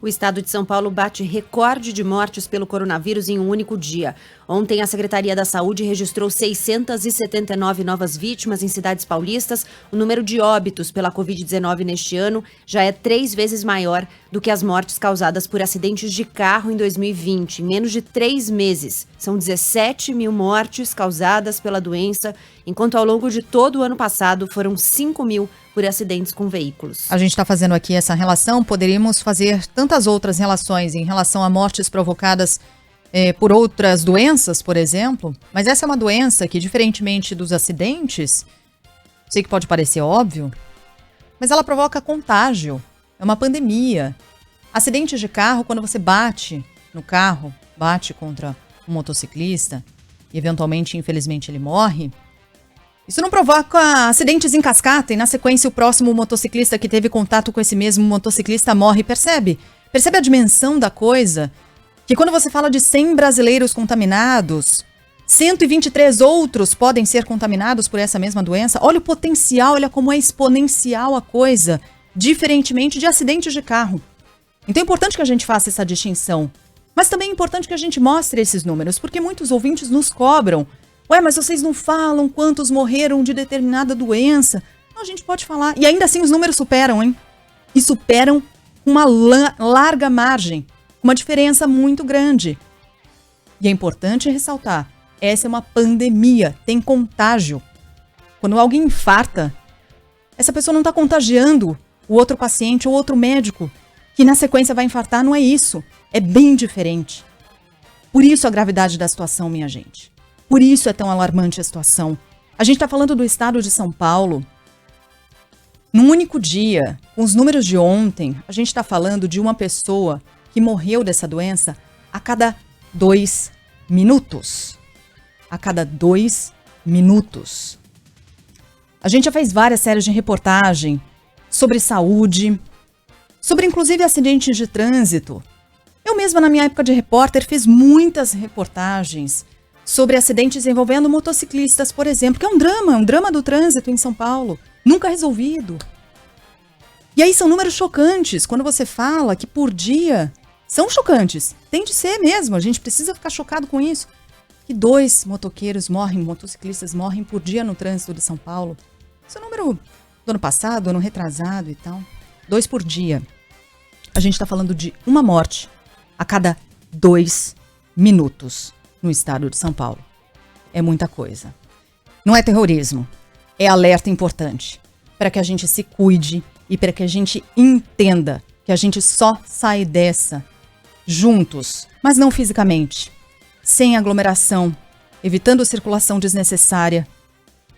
O estado de São Paulo bate recorde de mortes pelo coronavírus em um único dia. Ontem, a Secretaria da Saúde registrou 679 novas vítimas em cidades paulistas. O número de óbitos pela Covid-19 neste ano já é 3 vezes maior do que as mortes causadas por acidentes de carro em 2020. Em menos de 3 meses, são 17 mil mortes causadas pela doença, enquanto ao longo de todo o ano passado foram 5 mil por acidentes com veículos. A gente está fazendo aqui essa relação, poderíamos fazer tantas outras relações em relação a mortes provocadas por outras doenças, por exemplo, mas essa é uma doença que, diferentemente dos acidentes, sei que pode parecer óbvio, mas ela provoca contágio, é uma pandemia. Acidentes de carro, quando você bate no carro, bate contra um motociclista e eventualmente, infelizmente, ele morre, isso não provoca acidentes em cascata e, na sequência, o próximo motociclista que teve contato com esse mesmo motociclista morre. Percebe? Percebe a dimensão da coisa? Que quando você fala de 100 brasileiros contaminados, 123 outros podem ser contaminados por essa mesma doença. Olha o potencial, olha como é exponencial a coisa, diferentemente de acidentes de carro. Então é importante que a gente faça essa distinção. Mas também é importante que a gente mostre esses números, porque muitos ouvintes nos cobram. Ué, mas vocês não falam quantos morreram de determinada doença? Não, a gente pode falar. E ainda assim os números superam, hein? E superam com uma larga margem, uma diferença muito grande. E é importante ressaltar, essa é uma pandemia, tem contágio. Quando alguém infarta, essa pessoa não está contagiando o outro paciente ou outro médico, que na sequência vai infartar, não é isso. É bem diferente. Por isso a gravidade da situação, minha gente. Por isso é tão alarmante a situação. A gente está falando do estado de São Paulo. Num único dia, com os números de ontem, a gente está falando de uma pessoa que morreu dessa doença a cada 2 minutos. A cada 2 minutos. A gente já fez várias séries de reportagem sobre saúde, sobre inclusive acidentes de trânsito. Eu mesma, na minha época de repórter, fiz muitas reportagens sobre acidentes envolvendo motociclistas, por exemplo, que é um drama do trânsito em São Paulo, nunca resolvido. E aí são números chocantes, quando você fala que por dia, são chocantes, tem de ser mesmo, a gente precisa ficar chocado com isso, que 2 motociclistas morrem por dia no trânsito de São Paulo. Esse é o número do ano passado, ano retrasado e tal, 2 por dia. A gente está falando de uma morte a cada 2 minutos. No estado de São Paulo. É muita coisa. Não é terrorismo, é alerta importante para que a gente se cuide e para que a gente entenda que a gente só sai dessa juntos, mas não fisicamente, sem aglomeração, evitando a circulação desnecessária,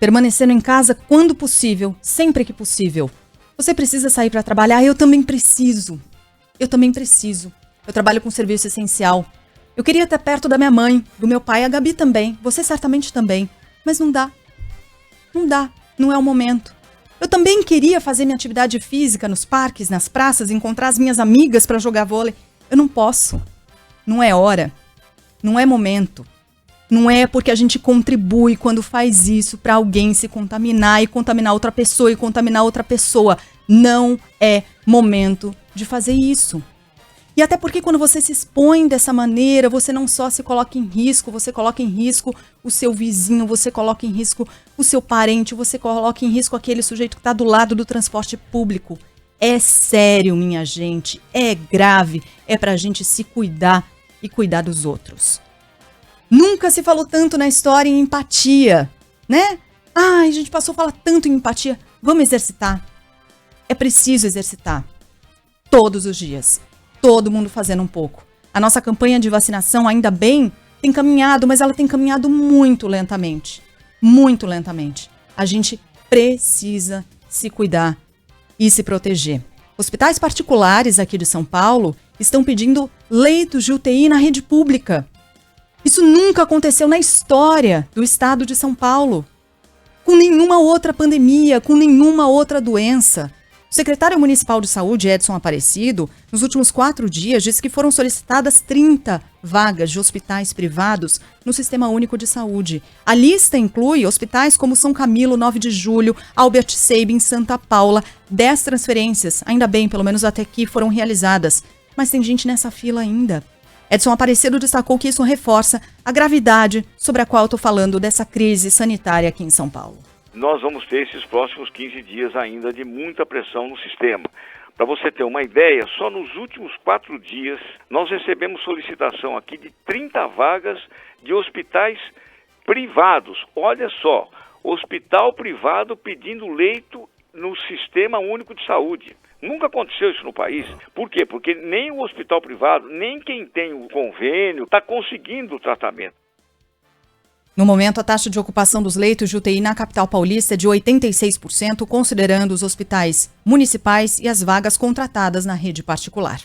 permanecendo em casa quando possível, sempre que possível. Você precisa sair para trabalhar, eu também preciso. Eu trabalho com serviço essencial. Eu queria estar perto da minha mãe, do meu pai, a Gabi também, você certamente também, mas não dá. Não dá, não é o momento. Eu também queria fazer minha atividade física nos parques, nas praças, encontrar as minhas amigas para jogar vôlei. Eu não posso. Não é hora. Não é momento. Não é porque a gente contribui quando faz isso para alguém se contaminar e contaminar outra pessoa e contaminar outra pessoa. Não é momento de fazer isso. E até porque quando você se expõe dessa maneira, você não só se coloca em risco, você coloca em risco o seu vizinho, você coloca em risco o seu parente, você coloca em risco aquele sujeito que está do lado do transporte público. É sério, minha gente, é grave, é pra gente se cuidar e cuidar dos outros. Nunca se falou tanto na história em empatia, né? Ai, a gente passou a falar tanto em empatia. Vamos exercitar. É preciso exercitar. Todos os dias. Todo mundo fazendo um pouco. A nossa campanha de vacinação, ainda bem, tem caminhado, mas ela tem caminhado muito lentamente. Muito lentamente. A gente precisa se cuidar e se proteger. Hospitais particulares aqui de São Paulo estão pedindo leitos de UTI na rede pública. Isso nunca aconteceu na história do estado de São Paulo. Com nenhuma outra pandemia, com nenhuma outra doença. O secretário municipal de saúde, Edson Aparecido, nos últimos 4 dias, disse que foram solicitadas 30 vagas de hospitais privados no Sistema Único de Saúde. A lista inclui hospitais como São Camilo, 9 de Julho, Albert Sabin, Santa Paula. 10 transferências, ainda bem, pelo menos até aqui, foram realizadas. mas tem gente nessa fila ainda. Edson Aparecido destacou que isso reforça a gravidade sobre a qual eu estou falando dessa crise sanitária aqui em São Paulo. Nós vamos ter esses próximos 15 dias ainda de muita pressão no sistema. Para você ter uma ideia, só nos últimos 4 dias nós recebemos solicitação aqui de 30 vagas de hospitais privados. Olha só, hospital privado pedindo leito no Sistema Único de Saúde. Nunca aconteceu isso no país. Por quê? Porque nem o hospital privado, nem quem tem o convênio está conseguindo o tratamento. No momento, a taxa de ocupação dos leitos de UTI na capital paulista é de 86%, considerando os hospitais municipais e as vagas contratadas na rede particular.